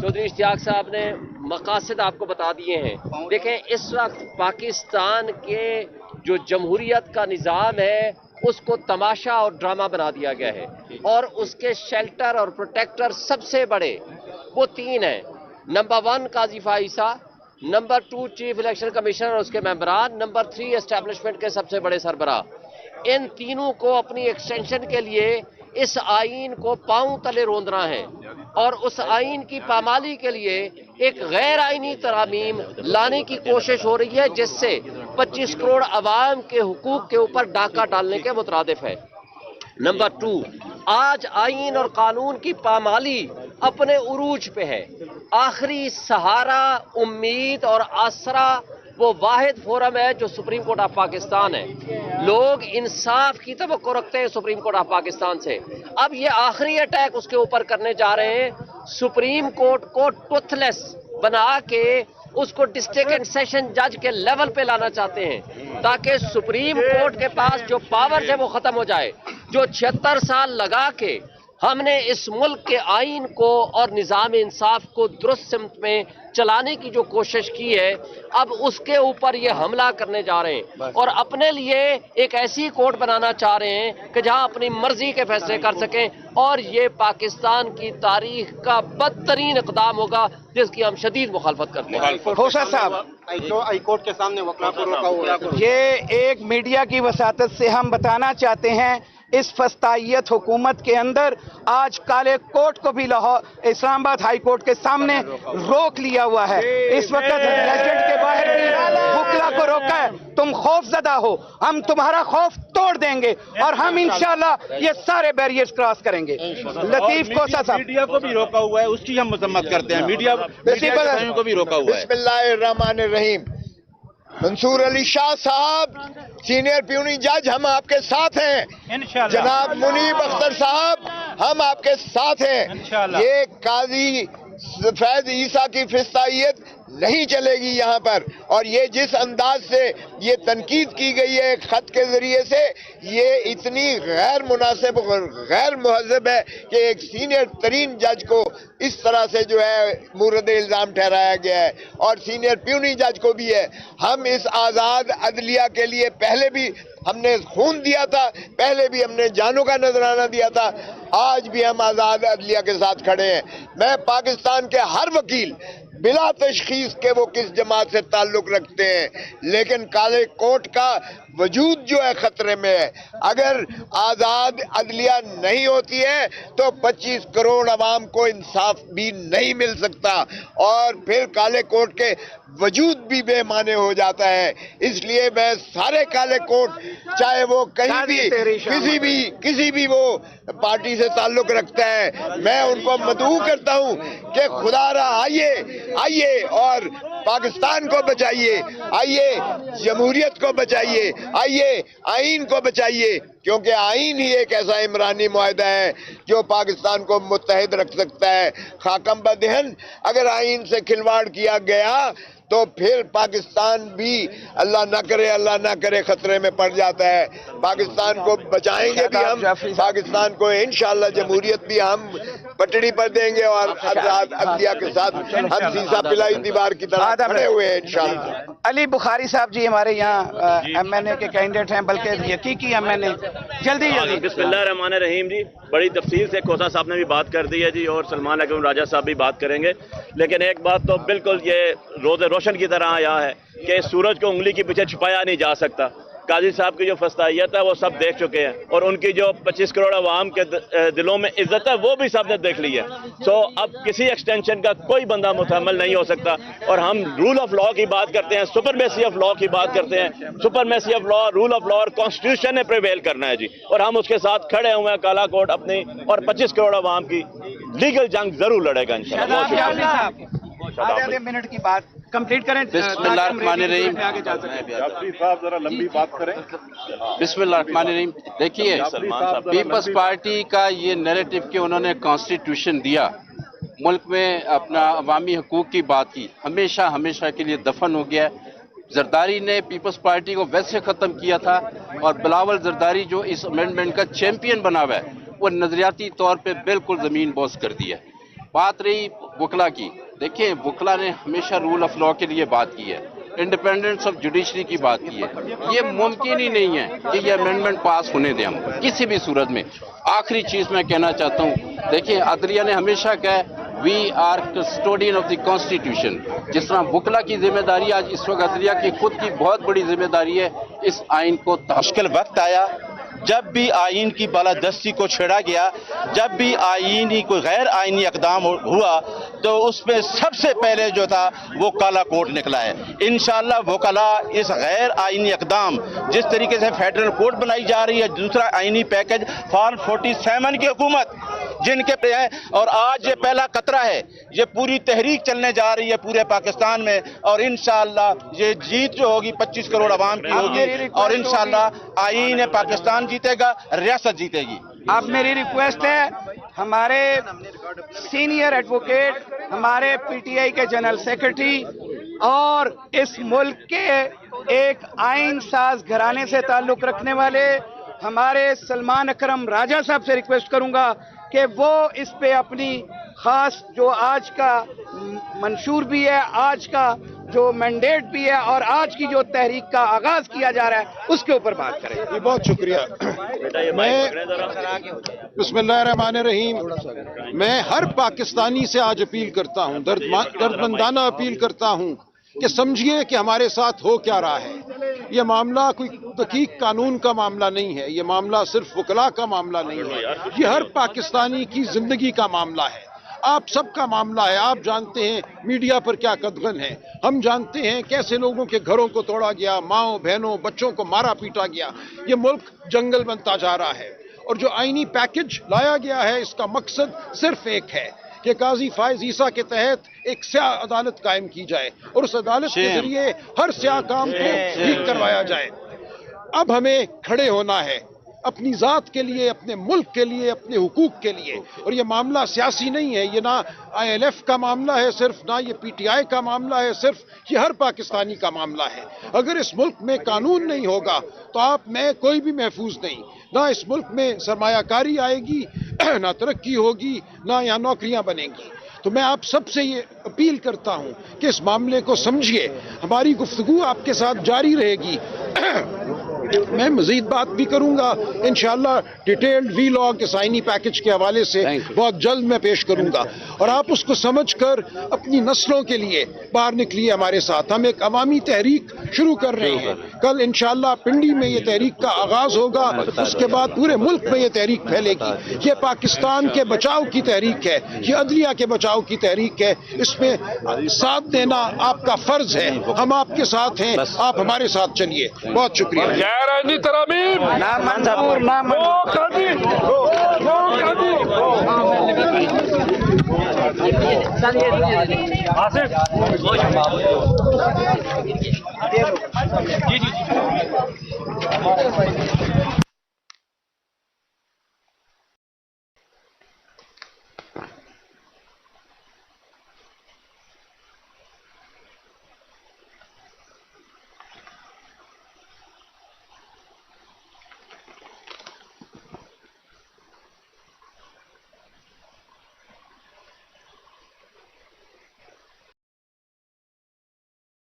चौधरी इश्तियाक साहब ने मकासद आपको बता दिए हैं। देखें, इस वक्त पाकिस्तान के जो जमहूरियत का निज़ाम है उसको तमाशा और ड्रामा बना दिया गया है, और उसके शेल्टर और प्रोटेक्टर सबसे बड़े वो तीन हैं। नंबर 1 काजी फाइसा, नंबर 2 चीफ इलेक्शन कमिश्नर और उसके मेंबरान, नंबर 3 एस्टेब्लिशमेंट के सबसे बड़े सरबराह। इन तीनों को अपनी एक्सटेंशन के लिए इस आइन को पांव तले रोंदना है, और उस आइन की पामाली के लिए एक गैर आइनी तरमीम लाने की कोशिश हो रही है, जिससे 25 करोड़ अवाम के हुकूक के ऊपर डाका डालने के मुतरादिफ है। नंबर 2, आज आइन और कानून की पामाली अपने उरूज पे है। आखिरी सहारा, उम्मीद और आसरा वो वाहिद फोरम है जो सुप्रीम कोर्ट ऑफ पाकिस्तान है। लोग इंसाफ की तवक्को रखते हैं सुप्रीम कोर्ट ऑफ पाकिस्तान से। अब ये आखिरी अटैक उसके ऊपर करने जा रहे हैं। सुप्रीम कोर्ट को टूथलेस बना के उसको डिस्ट्रिक्ट एंड सेशन जज के लेवल पे लाना चाहते हैं, ताकि सुप्रीम कोर्ट के पास जो पावर है वो खत्म हो जाए। जो 76 साल लगा के हमने इस मुल्क के आइन को और निज़ाम इंसाफ को दुरुस्त सिमत में चलाने की जो कोशिश की है, अब उसके ऊपर ये हमला करने जा रहे हैं, और अपने लिए एक ऐसी कोर्ट बनाना चाह रहे हैं कि जहां अपनी मर्जी के फैसले कर सकें, और ये पाकिस्तान की तारीख का बदतरीन इक़दाम होगा जिसकी हम शदीद मुखालफत करते हैं। खोसा साहब, हाई कोर्ट के सामने वकला को रोका हुआ है। ये एक मीडिया की वसातत से हम बताना चाहते हैं, इस फस्तायत हुकूमत के अंदर आज काले कोर्ट को भी लाहौर इस्लामाबाद हाई कोर्ट के सामने रोक लिया हुआ है। इस वक्त रेजिडेंट के बाहर भी वकला को रोका है। तुम खौफजदा हो, हम तुम्हारा खौफ तोड़ देंगे, और हम इंशाल्लाह ये सारे बैरियर्स क्रॉस करेंगे। लतीफ कोसा साहब, मीडिया को भी रोका हुआ है, उसकी हम मजम्मत करते हैं। मीडिया को भी रोका हुआ है। बिस्मिल्लाहिर्रहमानिर्रहीम। मंसूर अली शाह साहब, सीनियर प्यूनी जज, हम आपके साथ हैं। जनाब मुनीब अख्तर साहब, हम आपके साथ हैं। ये काजी सफेद ईसा की फिस्तायत नहीं चलेगी यहाँ पर, और ये जिस अंदाज से ये तनकीद की गई है खत के जरिए से, ये इतनी गैर मुनासिब और गैर मुहज़्ज़ब है कि एक सीनियर तरीन जज को इस तरह से जो है मुर्द इल्ज़ाम ठहराया गया है, और सीनियर प्यूनी जज को भी है। हम इस आज़ाद अदलिया के लिए पहले भी हमने खून दिया था, पहले भी हमने जानों का नजराना दिया था, आज भी हम आज़ाद अदलिया के साथ खड़े हैं। मैं पाकिस्तान के हर वकील बिला तशखीस के वो किस जमात से ताल्लुक रखते हैं, लेकिन काले कोर्ट का वजूद जो है खतरे में है। अगर आज़ाद अदलिया नहीं होती है तो 25 करोड़ अवाम को इंसाफ भी नहीं मिल सकता, और फिर काले कोर्ट के वजूद भी बेमाने हो जाता है। इसलिए मैं सारे काले कोर्ट, चाहे वो कहीं भी किसी भी वो पार्टी से ताल्लुक रखता है, मैं उनको मदऊ करता हूँ कि खुदारा आइए और पाकिस्तान को बचाइए, आइए जमहूरियत को बचाइए, आइए आइन को बचाइए, क्योंकि आइन ही एक ऐसा इमरानी मुआहदा है जो पाकिस्तान को मुत्तहिद रख सकता है। खाकम बदहन अगर आइन से खिलवाड़ किया गया तो फिर पाकिस्तान भी अल्लाह ना करे खतरे में पड़ जाता है। पाकिस्तान को बचाएंगे भी हम, पाकिस्तान को इंशाअल्लाह जमहूरियत भी हम पटड़ी पर देंगे, और आज़ाद अदलिया के साथ हम सीसा पिलाई दीवार की तरह खड़े हुए हैं इंशाअल्लाह। अली बुखारी साहब जी हमारे यहाँ MNA के कैंडिडेट हैं, बल्कि हकीकी MNA। जल्दी बिस्मिल्लाहिर्रहमानिर्रहीम जी, बड़ी तफसील से खोसा साहब ने भी बात कर दी है जी, और सलमान अकरम राजा साहब भी बात करेंगे। लेकिन एक बात तो बिल्कुल ये रोज़े रोशन की तरह आया है कि सूरज को उंगली के पीछे छुपाया नहीं जा सकता। काजी साहब की जो फस्तायत है वो सब देख चुके हैं, और उनकी जो 25 करोड़ अवाम के दिलों में इज्जत है वो भी सब ने देख ली है। सो अब किसी एक्सटेंशन का कोई बंदा मुतहम्मल नहीं हो सकता, और हम रूल ऑफ लॉ की बात करते हैं, सुपरमेसी ऑफ लॉ की बात करते हैं। Supremacy of law, rule of law और कॉन्स्टिट्यूशन ने प्रिवेल करना है जी, और हम उसके साथ खड़े हुए हैं। काला कोर्ट अपनी और 25 करोड़ अवाम की लीगल जंग जरूर लड़ेगा इंशाअल्लाह। आधे मिनट की बात कंप्लीट करें। बिस्मिल्लाहिर्रहमानिर्रहीम। जरा लंबी बात करें। बिस्मिल्लाहिर्रहमानिर्रहीम। देखिए, पीपल्स पार्टी का ये नैरेटिव कि उन्होंने कॉन्स्टिट्यूशन दिया, मुल्क में अपना अवामी हकूक की बात की, हमेशा के लिए दफन हो गया। जरदारी ने पीपल्स पार्टी को वैसे ख़त्म किया था, और बिलावल जरदारी जो इस अमेंडमेंट का चैंपियन बना हुआ है, वो नजरियाती तौर पे बिल्कुल ज़मीन बोस कर दिया। बात रही वकला की, देखिए वकला ने हमेशा रूल ऑफ लॉ के लिए बात की है, इंडिपेंडेंस ऑफ जुडिशरी की बात की है। ये मुमकिन ही नहीं है कि ये अमेंडमेंट पास होने दें हम किसी भी सूरत में। आखिरी चीज मैं कहना चाहता हूँ, देखिए अदलिया ने हमेशा कहा we are custodian of the constitution. जिस तरह वकला की जिम्मेदारी आज इस वक्त अदलिया की खुद की बहुत बड़ी जिम्मेदारी है इस आइन को। मुश्किल वक्त आया जब भी आइन की बालादस्ती को छेड़ा गया, जब भी आइनी कोई गैर आइनी इक़दाम हुआ तो उसमें सबसे पहले जो था वो काला कोड निकला है। इंशाअल्लाह वकला इस गैर आइनी इक़दाम, जिस तरीके से फेडरल कोड बनाई जा रही है, दूसरा आइनी पैकेज फॉर्म 47 की हुकूमत जिनके पे है, और आज ये पहला कतरा है, ये पूरी तहरीक चलने जा रही है पूरे पाकिस्तान में, और इंशाअल्लाह ये जीत जो होगी 25 करोड़ आवाम की होगी, और इंशाअल्लाह आईन पाकिस्तान जीतेगा, रियासत जीतेगी। अब मेरी रिक्वेस्ट है, हमारे सीनियर एडवोकेट, हमारे पीटीआई के जनरल सेक्रेटरी और इस मुल्क के एक आइन साज घराने से ताल्लुक रखने वाले हमारे सलमान अकरम राजा साहब से रिक्वेस्ट करूंगा कि वो इस पे अपनी खास जो आज का मंशूर भी है, आज का जो मैंडेट भी है और आज की जो तहरीक का आगाज किया जा रहा है उसके ऊपर बात करें। ये बहुत शुक्रिया। बिस्मिल्लाहिर्रहमानिर्रहीम। मैं हर पाकिस्तानी से आज अपील करता हूँ, दर्दमंदाना अपील करता हूँ कि समझिए कि हमारे साथ हो क्या रहा है। ये मामला कोई दकीक कानून का मामला नहीं है, ये मामला सिर्फ वकला का मामला नहीं है, ये हर पाकिस्तानी की जिंदगी का मामला है, आप सबका मामला है। आप जानते हैं मीडिया पर क्या कदगन है, हम जानते हैं कैसे लोगों के घरों को तोड़ा गया, माओ बहनों बच्चों को मारा पीटा गया। ये मुल्क जंगल बनता जा रहा है, और जो आईनी पैकेज लाया गया है इसका मकसद सिर्फ एक है कि काजी फायज ईसा के तहत एक स्याह अदालत कायम की जाए और उस अदालत के जरिए हर स्याह काम को ठीक करवाया जाए। अब हमें खड़े होना है अपनी ज़ात के लिए, अपने मुल्क के लिए, अपने हुकूक के लिए। और ये मामला सियासी नहीं है, ये ना ILF का मामला है सिर्फ, ना ये PTI का मामला है सिर्फ, ये हर पाकिस्तानी का मामला है। अगर इस मुल्क में कानून नहीं होगा तो आप मैं कोई भी महफूज नहीं, ना इस मुल्क में सरमायाकारी आएगी, ना तरक्की होगी, ना यहाँ नौकरियां बनेंगी। तो मैं आप सबसे ये अपील करता हूँ कि इस मामले को समझिए, हमारी गुफ्तगू आपके साथ जारी रहेगी। मैं मजीद बात भी करूंगा इंशाअल्लाह, डिटेल्ड वी लॉग इस आईनी पैकेज के हवाले से बहुत जल्द मैं पेश करूंगा, और आप उसको समझकर अपनी नस्लों के लिए बाहर निकलिए हमारे साथ। हम एक अवामी तहरीक शुरू कर रहे हैं, कल इंशाअल्लाह पिंडी में ये तहरीक का आगाज होगा, उसके बाद पूरे मुल्क में ये तहरीक फैलेगी। ये पाकिस्तान के बचाव की तहरीक है, ये अदलिया के बचाव की तहरीक है, इसमें साथ देना आपका फर्ज है। हम आपके साथ हैं, आप हमारे साथ चलिए। बहुत शुक्रिया। जी